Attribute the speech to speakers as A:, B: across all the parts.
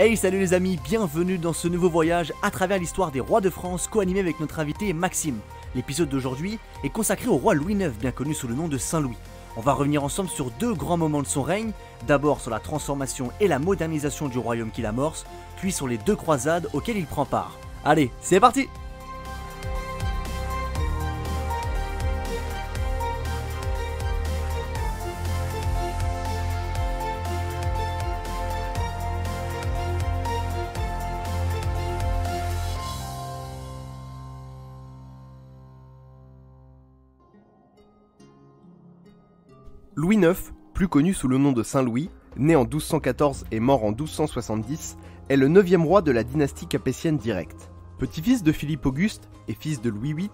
A: Hey, salut les amis, bienvenue dans ce nouveau voyage à travers l'histoire des rois de France, co-animé avec notre invité Maxime. L'épisode d'aujourd'hui est consacré au roi Louis IX, bien connu sous le nom de Saint-Louis. On va revenir ensemble sur deux grands moments de son règne, d'abord sur la transformation et la modernisation du royaume qu'il amorce, puis sur les deux croisades auxquelles il prend part. Allez, c'est parti!
B: Louis IX, plus connu sous le nom de Saint-Louis, né en 1214 et mort en 1270, est le 9e roi de la dynastie capétienne directe. Petit-fils de Philippe Auguste et fils de Louis VIII,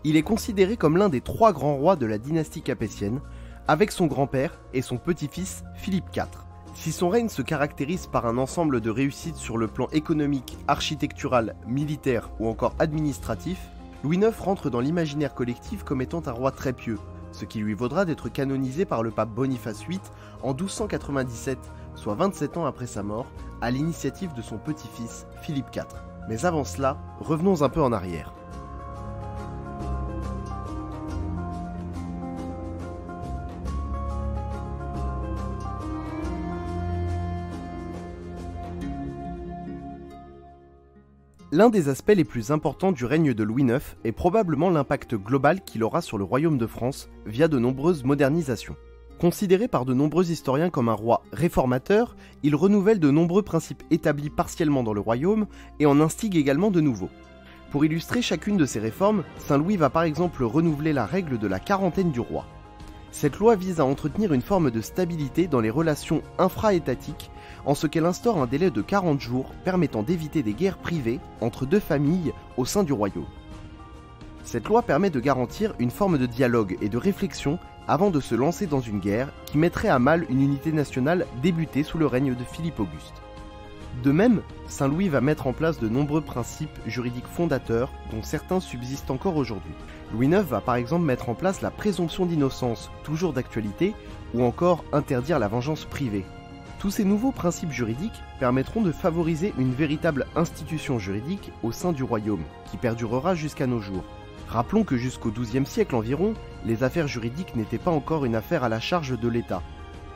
B: il est considéré comme l'un des 3 grands rois de la dynastie capétienne, avec son grand-père et son petit-fils Philippe IV. Si son règne se caractérise par un ensemble de réussites sur le plan économique, architectural, militaire ou encore administratif, Louis IX rentre dans l'imaginaire collectif comme étant un roi très pieux, ce qui lui vaudra d'être canonisé par le pape Boniface VIII en 1297, soit 27 ans après sa mort, à l'initiative de son petit-fils Philippe IV. Mais avant cela, revenons un peu en arrière. L'un des aspects les plus importants du règne de Louis IX est probablement l'impact global qu'il aura sur le royaume de France via de nombreuses modernisations. Considéré par de nombreux historiens comme un roi réformateur, il renouvelle de nombreux principes établis partiellement dans le royaume et en instigue également de nouveaux. Pour illustrer chacune de ces réformes, Saint-Louis va par exemple renouveler la règle de la quarantaine du roi. Cette loi vise à entretenir une forme de stabilité dans les relations infra-étatiques en ce qu'elle instaure un délai de 40 jours permettant d'éviter des guerres privées entre deux familles au sein du royaume. Cette loi permet de garantir une forme de dialogue et de réflexion avant de se lancer dans une guerre qui mettrait à mal une unité nationale débutée sous le règne de Philippe Auguste. De même, Saint-Louis va mettre en place de nombreux principes juridiques fondateurs dont certains subsistent encore aujourd'hui. Louis IX va par exemple mettre en place la présomption d'innocence, toujours d'actualité, ou encore interdire la vengeance privée. Tous ces nouveaux principes juridiques permettront de favoriser une véritable institution juridique au sein du royaume, qui perdurera jusqu'à nos jours. Rappelons que jusqu'au XIIe siècle environ, les affaires juridiques n'étaient pas encore une affaire à la charge de l'État.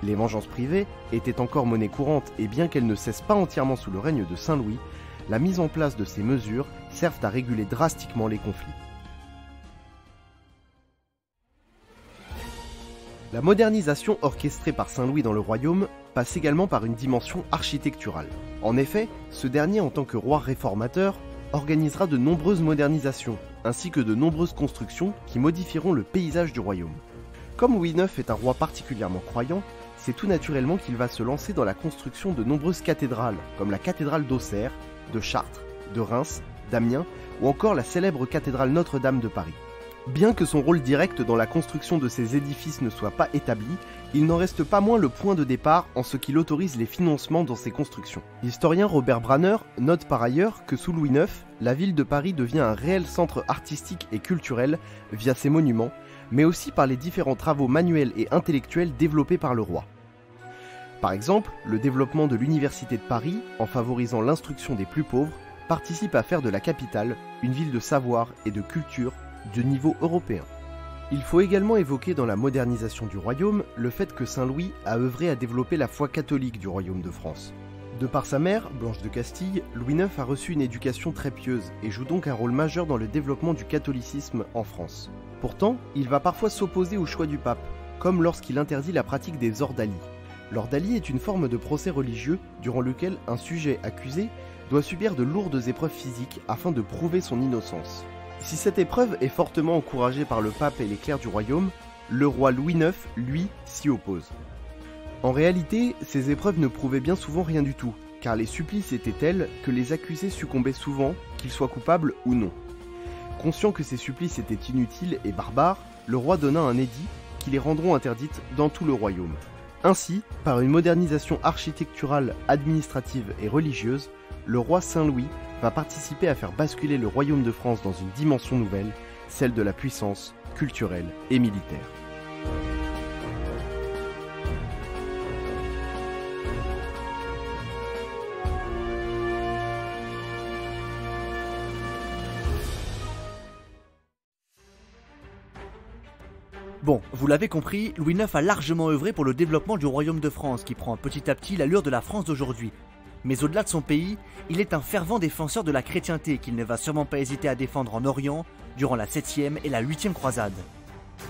B: Les vengeances privées étaient encore monnaie courante et bien qu'elles ne cessent pas entièrement sous le règne de Saint-Louis, la mise en place de ces mesures servent à réguler drastiquement les conflits. La modernisation orchestrée par Saint-Louis dans le royaume passe également par une dimension architecturale. En effet, ce dernier en tant que roi réformateur organisera de nombreuses modernisations, ainsi que de nombreuses constructions qui modifieront le paysage du royaume. Comme Louis IX est un roi particulièrement croyant, c'est tout naturellement qu'il va se lancer dans la construction de nombreuses cathédrales, comme la cathédrale d'Auxerre, de Chartres, de Reims, d'Amiens, ou encore la célèbre cathédrale Notre-Dame de Paris. Bien que son rôle direct dans la construction de ces édifices ne soit pas établi, il n'en reste pas moins le point de départ en ce qu'il autorise les financements dans ces constructions. L'historien Robert Branner note par ailleurs que sous Louis IX, la ville de Paris devient un réel centre artistique et culturel via ses monuments, mais aussi par les différents travaux manuels et intellectuels développés par le roi. Par exemple, le développement de l'université de Paris, en favorisant l'instruction des plus pauvres, participe à faire de la capitale une ville de savoir et de culture de niveau européen. Il faut également évoquer dans la modernisation du royaume le fait que Saint-Louis a œuvré à développer la foi catholique du royaume de France. De par sa mère, Blanche de Castille, Louis IX a reçu une éducation très pieuse et joue donc un rôle majeur dans le développement du catholicisme en France. Pourtant, il va parfois s'opposer au choix du pape, comme lorsqu'il interdit la pratique des ordalies. L'ordalie est une forme de procès religieux durant lequel un sujet accusé doit subir de lourdes épreuves physiques afin de prouver son innocence. Si cette épreuve est fortement encouragée par le pape et les clercs du royaume, le roi Louis IX, lui, s'y oppose. En réalité, ces épreuves ne prouvaient bien souvent rien du tout, car les supplices étaient tels que les accusés succombaient souvent, qu'ils soient coupables ou non. Conscient que ces supplices étaient inutiles et barbares, le roi donna un édit qui les rendront interdites dans tout le royaume. Ainsi, par une modernisation architecturale, administrative et religieuse, le roi Saint-Louis va participer à faire basculer le royaume de France dans une dimension nouvelle, celle de la puissance culturelle et militaire.
A: Bon, vous l'avez compris, Louis IX a largement œuvré pour le développement du royaume de France qui prend petit à petit l'allure de la France d'aujourd'hui. Mais au-delà de son pays, il est un fervent défenseur de la chrétienté qu'il ne va sûrement pas hésiter à défendre en Orient durant la 7e et la 8e croisade.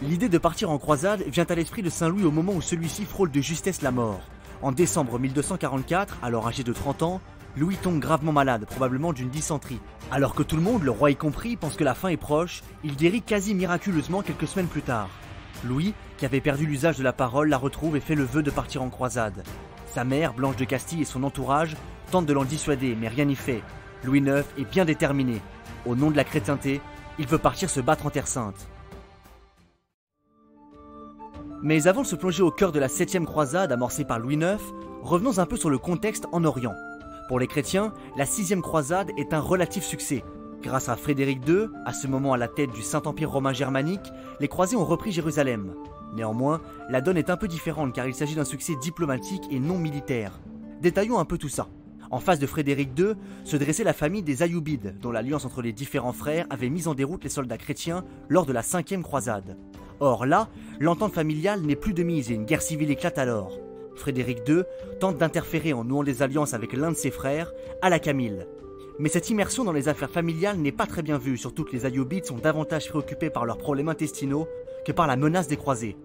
A: L'idée de partir en croisade vient à l'esprit de Saint-Louis au moment où celui-ci frôle de justesse la mort. En décembre 1244, alors âgé de 30 ans, Louis tombe gravement malade, probablement d'une dysenterie. Alors que tout le monde, le roi y compris, pense que la fin est proche, il guérit quasi miraculeusement quelques semaines plus tard. Louis, qui avait perdu l'usage de la parole, la retrouve et fait le vœu de partir en croisade. Sa mère, Blanche de Castille et son entourage tentent de l'en dissuader, mais rien n'y fait. Louis IX est bien déterminé. Au nom de la chrétienté, il veut partir se battre en Terre Sainte. Mais avant de se plonger au cœur de la 7e croisade amorcée par Louis IX, revenons un peu sur le contexte en Orient. Pour les chrétiens, la 6e croisade est un relatif succès. Grâce à Frédéric II, à ce moment à la tête du Saint-Empire romain germanique, les croisés ont repris Jérusalem. Néanmoins, la donne est un peu différente car il s'agit d'un succès diplomatique et non militaire. Détaillons un peu tout ça. En face de Frédéric II se dressait la famille des Ayyoubides, dont l'alliance entre les différents frères avait mis en déroute les soldats chrétiens lors de la 5e croisade. Or là, l'entente familiale n'est plus de mise et une guerre civile éclate alors. Frédéric II tente d'interférer en nouant des alliances avec l'un de ses frères, Al-Kamil. Mais cette immersion dans les affaires familiales n'est pas très bien vue, surtout que les Ayyoubides sont davantage préoccupés par leurs problèmes intestinaux que par la menace des croisés.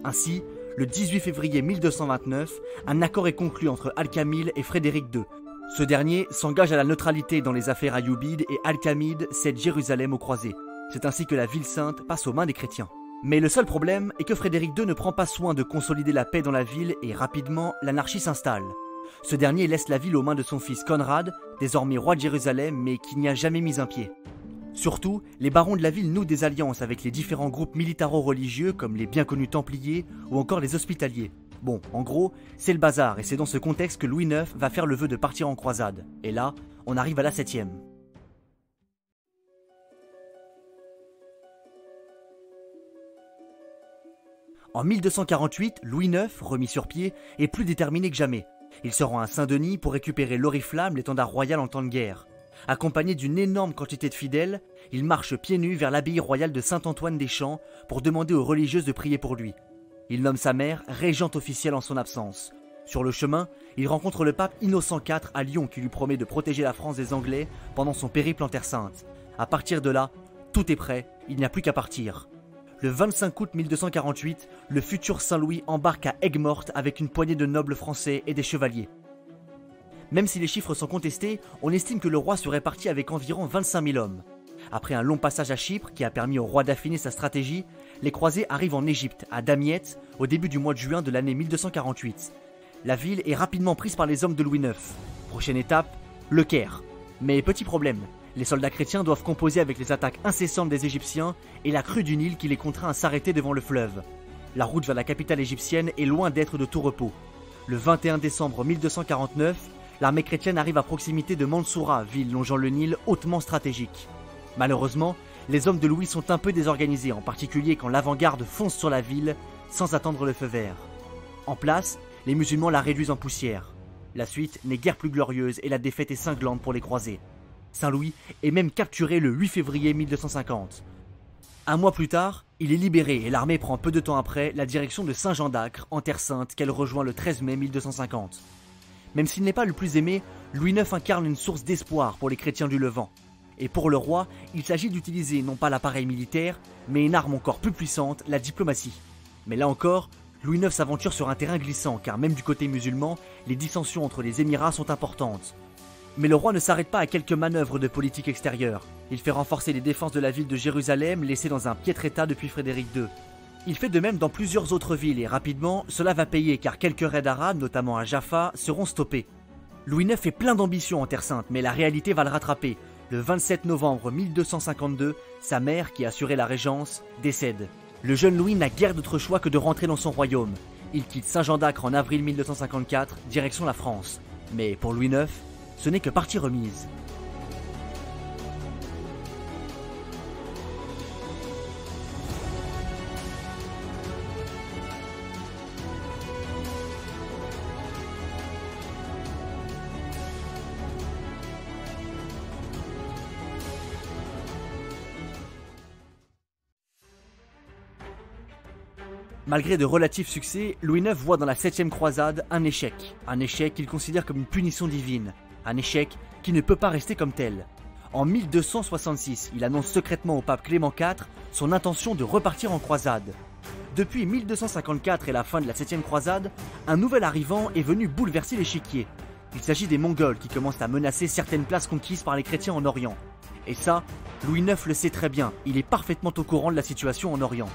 A: Ainsi, le 18 février 1229, un accord est conclu entre Al-Kamil et Frédéric II. Ce dernier s'engage à la neutralité dans les affaires ayyoubides et Al-Kamil cède Jérusalem aux croisés. C'est ainsi que la ville sainte passe aux mains des chrétiens. Mais le seul problème est que Frédéric II ne prend pas soin de consolider la paix dans la ville et rapidement, l'anarchie s'installe. Ce dernier laisse la ville aux mains de son fils Conrad, désormais roi de Jérusalem mais qui n'y a jamais mis un pied. Surtout, les barons de la ville nouent des alliances avec les différents groupes militaro-religieux comme les bien connus Templiers ou encore les Hospitaliers. Bon, en gros, c'est le bazar et c'est dans ce contexte que Louis IX va faire le vœu de partir en croisade. Et là, on arrive à la 7e. En 1248, Louis IX, remis sur pied, est plus déterminé que jamais. Il se rend à Saint-Denis pour récupérer l'oriflamme, l'étendard royal en temps de guerre. Accompagné d'une énorme quantité de fidèles, il marche pieds nus vers l'abbaye royale de Saint-Antoine-des-Champs pour demander aux religieuses de prier pour lui. Il nomme sa mère régente officielle en son absence. Sur le chemin, il rencontre le pape Innocent IV à Lyon qui lui promet de protéger la France des Anglais pendant son périple en Terre Sainte. À partir de là, tout est prêt, il n'y a plus qu'à partir. Le 25 août 1248, le futur Saint-Louis embarque à Aigues-Mortes avec une poignée de nobles français et des chevaliers. Même si les chiffres sont contestés, on estime que le roi serait parti avec environ 25 000 hommes. Après un long passage à Chypre qui a permis au roi d'affiner sa stratégie, les croisés arrivent en Égypte, à Damiette, au début du mois de juin de l'année 1248. La ville est rapidement prise par les hommes de Louis IX. Prochaine étape, le Caire. Mais petit problème, les soldats chrétiens doivent composer avec les attaques incessantes des Égyptiens et la crue du Nil qui les contraint à s'arrêter devant le fleuve. La route vers la capitale égyptienne est loin d'être de tout repos. Le 21 décembre 1249, l'armée chrétienne arrive à proximité de Mansoura, ville longeant le Nil hautement stratégique. Malheureusement, les hommes de Louis sont un peu désorganisés, en particulier quand l'avant-garde fonce sur la ville sans attendre le feu vert. En place, les musulmans la réduisent en poussière. La suite n'est guère plus glorieuse et la défaite est cinglante pour les croisés. Saint-Louis est même capturé le 8 février 1250. Un mois plus tard, il est libéré et l'armée prend peu de temps après la direction de Saint-Jean d'Acre, en Terre Sainte, qu'elle rejoint le 13 mai 1250. Même s'il n'est pas le plus aimé, Louis IX incarne une source d'espoir pour les chrétiens du Levant. Et pour le roi, il s'agit d'utiliser non pas l'appareil militaire, mais une arme encore plus puissante, la diplomatie. Mais là encore, Louis IX s'aventure sur un terrain glissant, car même du côté musulman, les dissensions entre les Émirats sont importantes. Mais le roi ne s'arrête pas à quelques manœuvres de politique extérieure. Il fait renforcer les défenses de la ville de Jérusalem, laissée dans un piètre état depuis Frédéric II. Il fait de même dans plusieurs autres villes et rapidement, cela va payer car quelques raids arabes, notamment à Jaffa, seront stoppés. Louis IX est plein d'ambition en Terre Sainte, mais la réalité va le rattraper. Le 27 novembre 1252, sa mère, qui assurait la régence, décède. Le jeune Louis n'a guère d'autre choix que de rentrer dans son royaume. Il quitte Saint-Jean d'Acre en avril 1254, direction la France. Mais pour Louis IX, ce n'est que partie remise. Malgré de relatifs succès, Louis IX voit dans la 7e croisade un échec qu'il considère comme une punition divine, un échec qui ne peut pas rester comme tel. En 1266, il annonce secrètement au pape Clément IV son intention de repartir en croisade. Depuis 1254 et la fin de la 7e croisade, un nouvel arrivant est venu bouleverser l'échiquier. Il s'agit des Mongols qui commencent à menacer certaines places conquises par les chrétiens en Orient. Et ça, Louis IX le sait très bien, il est parfaitement au courant de la situation en Orient.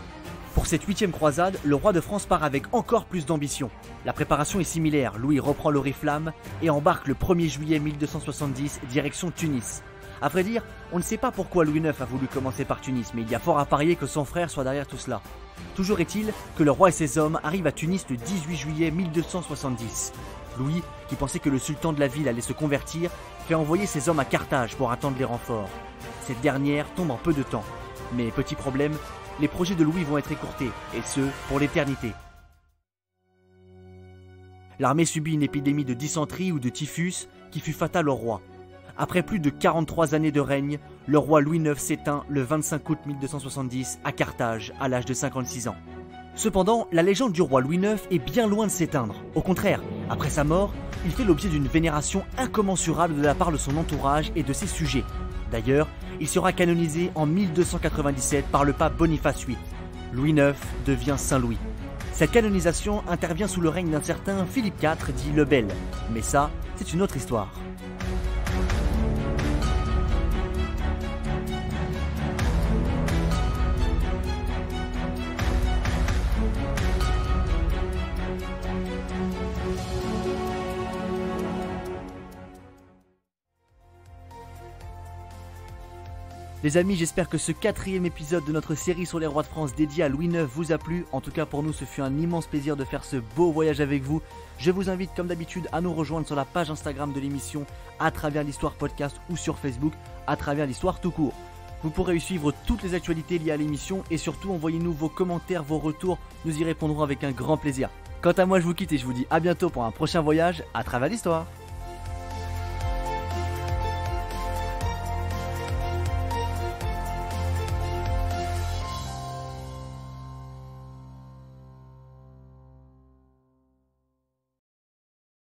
A: Pour cette 8e croisade, le roi de France part avec encore plus d'ambition. La préparation est similaire, Louis reprend l'oriflamme et embarque le 1er juillet 1270 direction Tunis. A vrai dire, on ne sait pas pourquoi Louis IX a voulu commencer par Tunis, mais il y a fort à parier que son frère soit derrière tout cela. Toujours est-il que le roi et ses hommes arrivent à Tunis le 18 juillet 1270. Louis, qui pensait que le sultan de la ville allait se convertir, fait envoyer ses hommes à Carthage pour attendre les renforts. Cette dernière tombe en peu de temps. Mais petit problème, les projets de Louis vont être écourtés, et ce, pour l'éternité. L'armée subit une épidémie de dysenterie ou de typhus qui fut fatale au roi. Après plus de 43 années de règne, le roi Louis IX s'éteint le 25 août 1270 à Carthage, à l'âge de 56 ans. Cependant, la légende du roi Louis IX est bien loin de s'éteindre. Au contraire, après sa mort, il fait l'objet d'une vénération incommensurable de la part de son entourage et de ses sujets. D'ailleurs, il sera canonisé en 1297 par le pape Boniface VIII. Louis IX devient Saint Louis. Cette canonisation intervient sous le règne d'un certain Philippe IV dit le Bel. Mais ça, c'est une autre histoire. Les amis, j'espère que ce 4e épisode de notre série sur les rois de France dédié à Louis IX vous a plu. En tout cas pour nous, ce fut un immense plaisir de faire ce beau voyage avec vous. Je vous invite comme d'habitude à nous rejoindre sur la page Instagram de l'émission à travers l'histoire podcast ou sur Facebook à travers l'histoire tout court. Vous pourrez y suivre toutes les actualités liées à l'émission et surtout envoyez-nous vos commentaires, vos retours, nous y répondrons avec un grand plaisir. Quant à moi, je vous quitte et je vous dis à bientôt pour un prochain voyage à travers l'histoire.